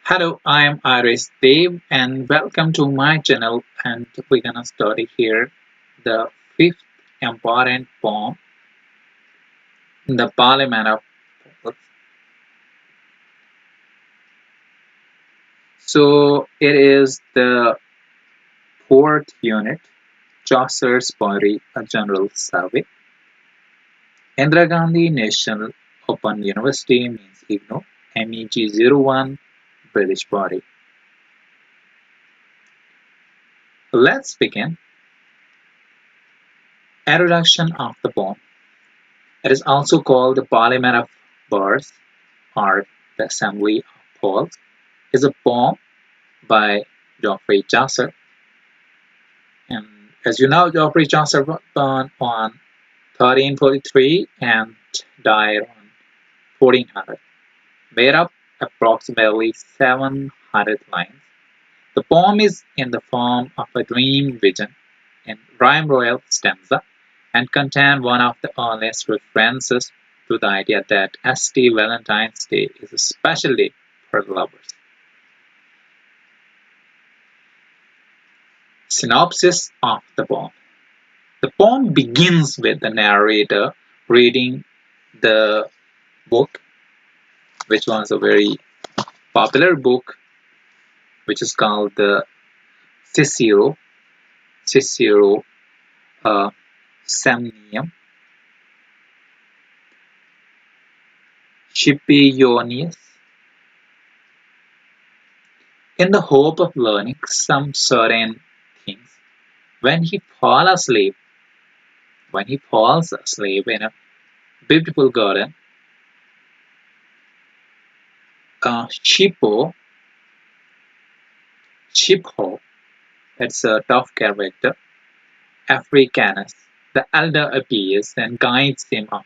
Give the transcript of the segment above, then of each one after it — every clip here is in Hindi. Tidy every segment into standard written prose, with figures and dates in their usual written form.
Hello, I am Iris Dev and welcome to my channel, and we're gonna study here the fifth important poem in the Parliament of Poets. So it is the fourth unit, Chaucer's Poetry, a General Survey. Indira Gandhi National Open University means IGNOU, MEG01, British Poetry. Let's begin. Introduction of the poem. It is also called the Parliament of Birds or the Assembly of Poets, is a poem by Geoffrey Chaucer. And as you know, Geoffrey Chaucer was born on 1343 and died on 1400, made up approximately 700 lines. The poem is in the form of a dream vision in rhyme royal stanza and contain one of the earliest references to the idea that St. Valentine's Day is a special day for lovers. Synopsis of the poem. The poem begins with the narrator reading the book, which was a very popular book, which is called the Cicero Samnium Scipionius, in the hope of learning some certain things. When he falls asleep in a beautiful garden, Shippo, it's a tough character, Africanus, the elder appears and guides him up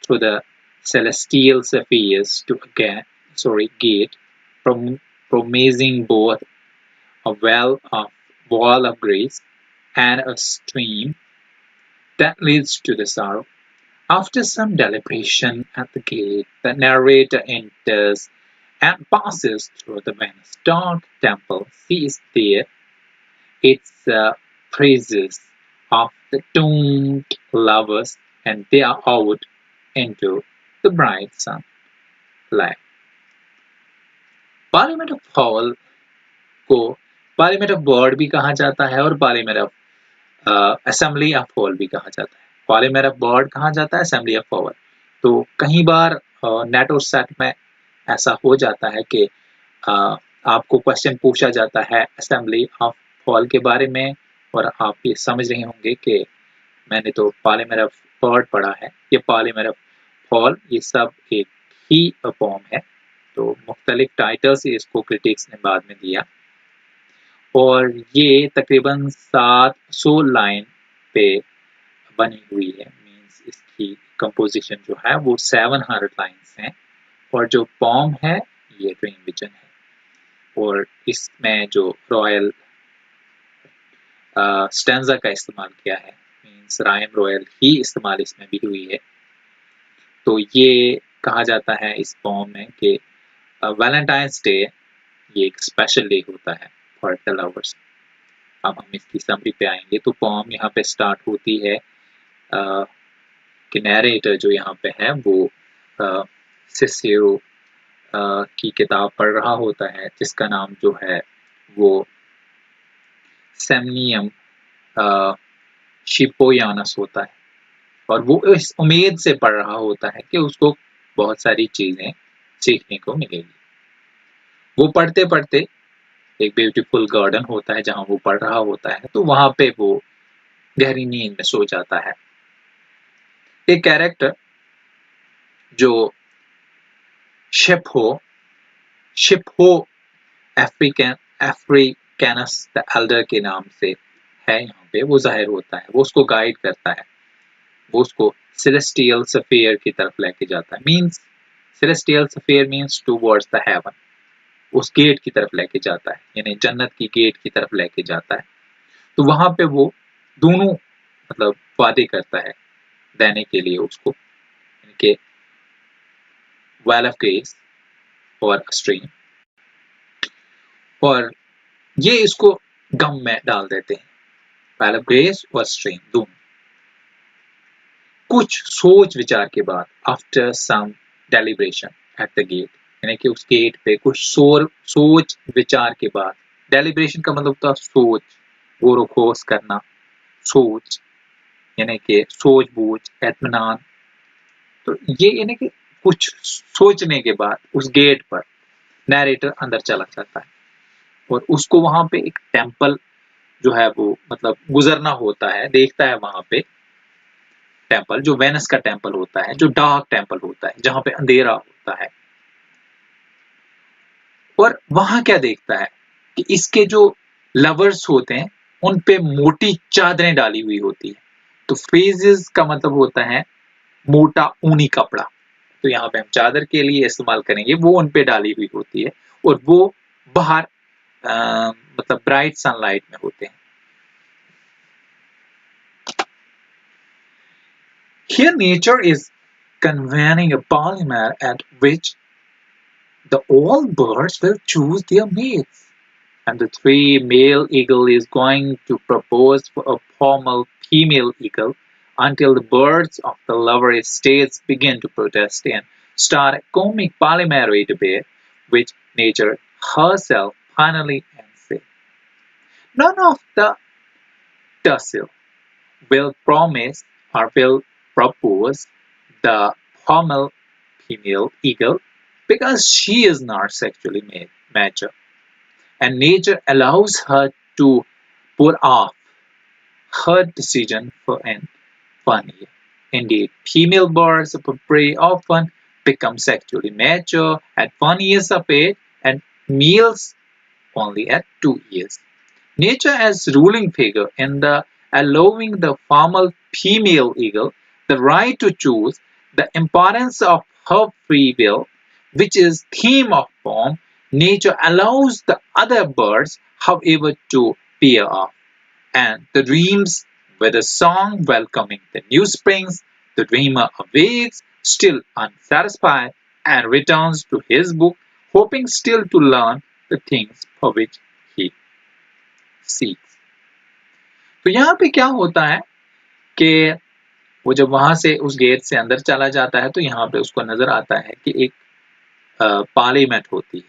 through the celestial spheres to a gate, promising both a wall of grace and a stream that leads to the sorrow. After some deliberation at the gate, the narrator enters and passes through the Venus dark temple, sees there its praises of the doomed lovers, and they are out into the bright sunlight. Parliament of hall को पार्लियामेंट ऑफ बर्ड भी कहा जाता है और parliament of assembly of hall भी कहा जाता है. पार्लियामेंट ऑफ बर्ड कहा जाता है, असेंबली ऑफ हॉल. तो कई बार नेट और सेट में ऐसा हो जाता है कि आपको क्वेश्चन पूछा जाता है असेंबली ऑफ हॉल के बारे में, और आप ये समझ रहे होंगे कि मैंने तो पार्लियामेंट ऑफ बर्ड पढ़ा है, ये पार्लियामेंट ऑफ हॉल, ये सब एक ही पोम है. तो मुख्तलिफ टाइटल्स इसको क्रिटिक्स ने बाद में दिया, और ये तकरीबन 700 लाइन पे बनी हुई है. मींस इसकी कंपोजिशन जो है वो 700 लाइन्स हैं, और जो पोम है ये ड्रीम विजन है, और इसमें जो रॉयल स्टैंजा का इस्तेमाल किया है, मींस राइम रॉयल ही इस्तेमाल इसमें भी हुई है. तो ये कहा जाता है इस पोम में कि वैलेंटाइंस डे ये एक स्पेशल डे होता है फॉर द लवर्स. अब हम इसकी समरी पे आएंगे. तो पोम यहाँ पे स्टार्ट होती है कि नैरेटर जो यहाँ पे है वो सिसिरो की किताब पढ़ रहा होता है, जिसका नाम जो है वो सेमनियम शिपोयानस होता है, और वो इस उम्मीद से पढ़ रहा होता है कि उसको बहुत सारी चीजें सीखने को मिलेगी. वो पढ़ते पढ़ते एक ब्यूटीफुल गार्डन होता है जहां वो पढ़ रहा होता है, तो वहां पे वो गहरी नींद में सो जाता है. एक कैरेक्टर जो शिपहो अफ्रीकैनस द एल्डर के नाम से है यहाँ पे, वो जाहिर होता है, वो उसको गाइड करता है, वो उसको सेलेस्टियल स्फीयर की तरफ लेके जाता है. Means celestial sphere means towards the haven, उस गेट की तरफ लेके जाता है, यानी जन्नत की गेट की तरफ लेके जाता है. तो वहां पे वो दोनों मतलब वादे करता है देने के लिए उसको, कि वेल ऑफ ग्रेस और स्ट्रीम. और ये इसको गम में डाल देते हैं, पहले ग्रेस और स्ट्रीम दोनों। कुछ सोच विचार के बाद, after some deliberation at the gate, यानी कि उस गेट पे कुछ सोच विचार के बाद, डेलिब्रेशन का मतलब होता है सोच, गौर खोज करना, सोच यानी कि सोच बूझ, इत्मीनान। तो ये यानी कि कुछ सोचने के बाद उस गेट पर नैरेटर अंदर चला जाता है और उसको वहां पे एक टेंपल जो है वो मतलब गुजरना होता है, देखता है वहां पे टेंपल, जो वेनस का टेंपल होता है, जो डार्क टेंपल होता है, जहां पे अंधेरा होता है। और वहां क्या देखता है कि इसके जो लवर्स होते हैं उन पे मोटी चादरें डाली हुई होती है। तो फेजेस का मतलब होता है मोटा ऊनी कपड़ा, तो यहाँ पे हम चादर के लिए इस्तेमाल करेंगे, वो उन पे डाली हुई होती है और वो बाहर मतलब ब्राइट सनलाइट में होते हैं। Here nature is convening a polymer at which all birds will choose their mates, and the three male eagle is going to propose for a formal female eagle until the birds of the lover states begin to protest and start a comic parliamentary debate, which nature herself finally ends. None of the tussle will promise or will propose the formal female eagle because she is not sexually mature, and nature allows her to put off her decision for an 1 year. Indeed, female birds of prey often become sexually mature at 1 year of age and males only at 2 years. Nature as ruling figure in the allowing the formal female eagle the right to choose, the importance of her free will, which is theme of poem, nature allows the other birds, however, to pair off. And the dreams with a song welcoming the new springs, the dreamer awakes, still unsatisfied, and returns to his book, hoping still to learn the things for which he seeks. तो यहाँ पे क्या होता है कि वो जब वहां से उस गेट से अंदर चला जाता है तो यहाँ पे उसको नजर आता है कि एक पार्लियामेंट होती है,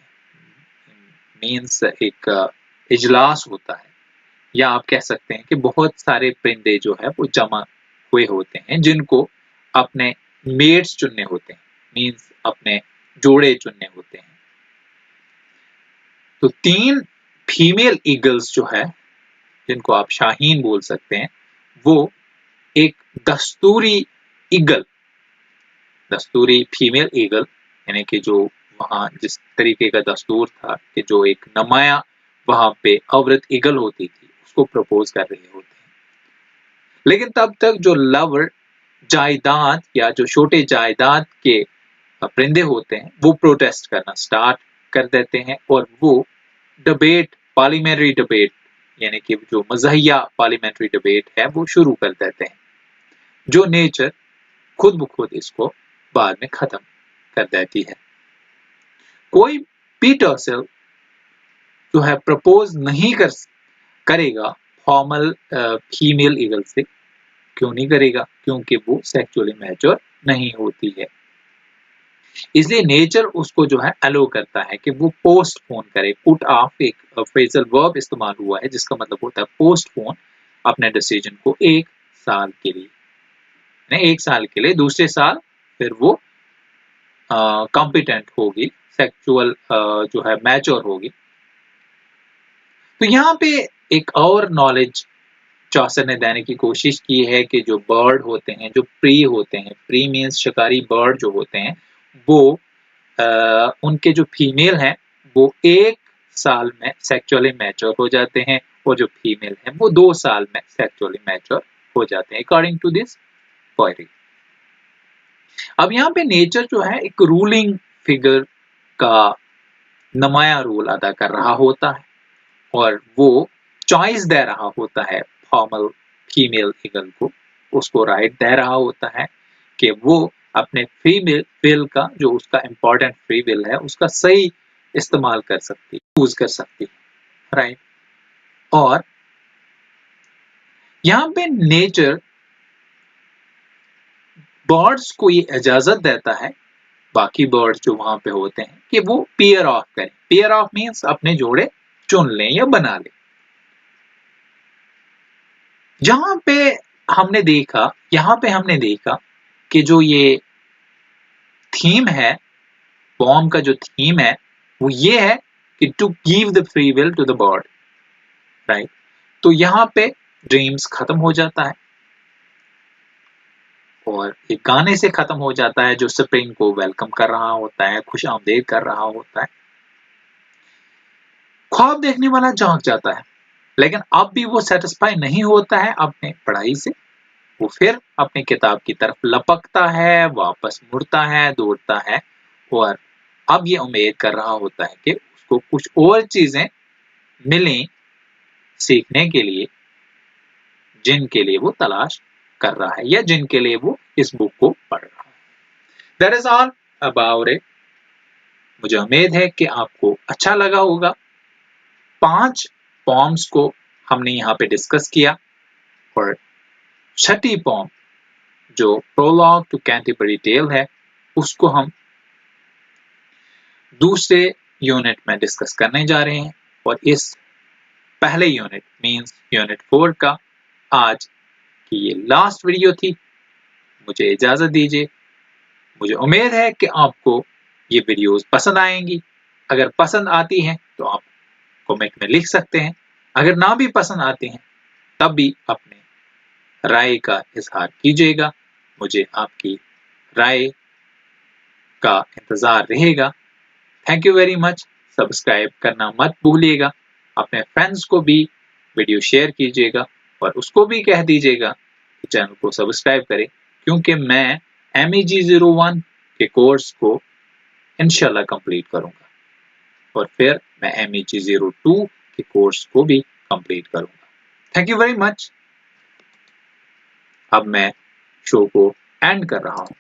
मीन्स एक इजलास होता है, या आप कह सकते हैं कि बहुत सारे परिंदे जो है वो जमा हुए होते हैं जिनको अपने मेट्स चुनने होते हैं, मीन्स अपने जोड़े चुनने होते हैं। तो 3 फीमेल ईगल्स जो है जिनको आप शाहीन बोल सकते हैं, वो एक दस्तूरी ईगल, दस्तूरी फीमेल ईगल यानी कि जो वहां जिस तरीके का दस्तूर था कि जो एक नमाया वहां पे औरत ईगल होती थी उसको प्रपोज कर रहे होते हैं। लेकिन तब तक जो लवर जायदाद या जो छोटे जायदाद के परिंदे होते हैं वो प्रोटेस्ट करना स्टार्ट कर देते हैं और वो डिबेट, पार्लियामेंट्री डिबेट यानी कि जो मज़ाहिया पार्लियामेंट्री डिबेट है वो शुरू कर देते हैं, जो नेचर खुद ब खुद इसको बाद में खत्म कर देती है। कोई भी टर्सल जो है प्रपोज नहीं करेगा फॉर्मल फीमेल ईगल से। क्यों नहीं करेगा? क्योंकि वो सेक्सुअली मैच्योर नहीं होती है। इसलिए नेचर उसको जो है अलो करता है कि वो पोस्टपोन करे। पुट ऑफ एक फ्रेजल वर्ब इस्तेमाल हुआ है जिसका मतलब होता है पोस्टपोन अपने डिसीजन को 1 साल के लिए, 1 साल के लिए, दूसरे साल फिर वो कॉम्पिटेंट होगी, सेक्सुअल जो है मैच्योर होगी। तो यहाँ पे एक और नॉलेज चौसर ने देने की कोशिश की है कि जो बर्ड होते हैं, जो प्री होते हैं, प्री मीन्स शिकारी बर्ड जो होते हैं, वो उनके जो फीमेल हैं वो 1 साल में सेक्सुअली मैच्योर हो जाते हैं और जो फीमेल हैं वो 2 साल में सेक्सुअली मैच्योर हो जाते हैं अकॉर्डिंग टू दिस पोएट्री। अब यहाँ पे नेचर जो है एक रूलिंग फिगर का नुमाया रोल अदा कर रहा होता है और वो चॉइस दे रहा होता है फॉर्मल फीमेल ईगल को, उसको राइट दे रहा होता है कि वो अपने फ्री विल का जो उसका इंपॉर्टेंट फ्री विल है उसका सही इस्तेमाल कर सकती, यूज कर सकती। राइट। और यहाँ पे नेचर बर्ड्स को ये इजाजत देता है, बाकी बर्ड्स जो वहां पे होते हैं, कि वो पेयर ऑफ करें। पेयर ऑफ मीन्स अपने जोड़े चुन लें या बना लें। यहाँ पे हमने देखा कि जो ये थीम है, पोएम का जो थीम है वो ये है कि to give the free will to the bird, right. तो यहाँ पे ड्रीम्स खत्म हो जाता है और एक गाने से खत्म हो जाता है जो स्प्रिंग को वेलकम कर रहा होता है, खुश आमदेद कर रहा होता है। ख्वाब देखने वाला जाग जाता है, लेकिन अब भी वो सेटिस्फाई नहीं होता है अपने पढ़ाई से। वो फिर अपनी किताब की तरफ लपकता है, वापस मुड़ता है, दौड़ता है और अब ये उम्मीद कर रहा होता है कि उसको कुछ और चीजें मिलें सीखने के लिए, जिनके लिए वो तलाश कर रहा है या जिनके लिए वो इस बुक को पढ़ रहा है। That is all about it. मुझे उम्मीद है कि आपको अच्छा लगा होगा। 5 पॉम्स को हमने यहाँ पे डिस्कस किया और छठी पॉम जो प्रोलॉग टू कैंटरबरी टेल है उसको हम दूसरे यूनिट में डिस्कस करने जा रहे हैं। और इस पहले यूनिट मींस यूनिट 4 का आज की ये लास्ट वीडियो थी। मुझे इजाजत दीजिए। मुझे उम्मीद है कि आपको ये वीडियोस पसंद आएंगी। अगर पसंद आती हैं तो आप कमेंट में लिख सकते हैं, अगर ना भी पसंद आती हैं तब भी अपने राय का इजहार कीजिएगा। मुझे आपकी राय का इंतजार रहेगा। Thank you very much. Subscribe करना मत भूलिएगा। अपने फ्रेंड्स को भी वीडियो शेयर कीजिएगा और उसको भी कह दीजिएगा कि चैनल को सब्सक्राइब करें, क्योंकि मैं MEG01 के कोर्स को इंशाल्लाह कंप्लीट करूंगा और फिर मैं MEG02 के कोर्स को भी कंप्लीट करूंगा। Thank you very much. अब मैं शो को एंड कर रहा हूं।